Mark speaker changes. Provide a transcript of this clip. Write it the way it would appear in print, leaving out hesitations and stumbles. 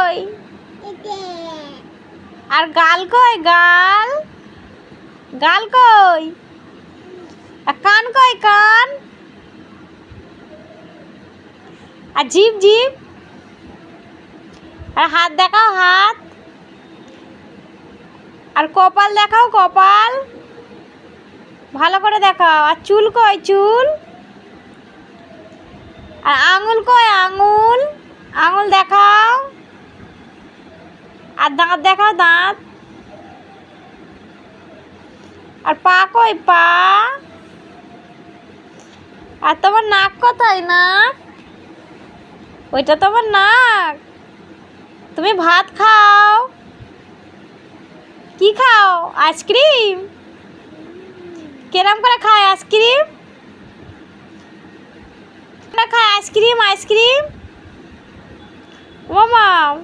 Speaker 1: কই? আর গাল কই? গাল গাল কই? আর কান কই? কান? আর জিভ জিভ? আর হাত দেখাও, হাত। আর কপাল দেখাও, কপাল ভালো করে দেখাও। আর চুল কই? চুল। আর আঙুল কই? আঙুল, আঙুল দেখাও। আর দাঁত দেখাও, দাঁত। আর পা কই? পা। আর তোমার নাক কোথায়? নাক? ওইটা তোমার নাক? তুমি ভাত খাও? কি খাও? আইসক্রিম? কেরম করে খায় আইসক্রিম? খায় আইসক্রিম? আইসক্রিম ও মা।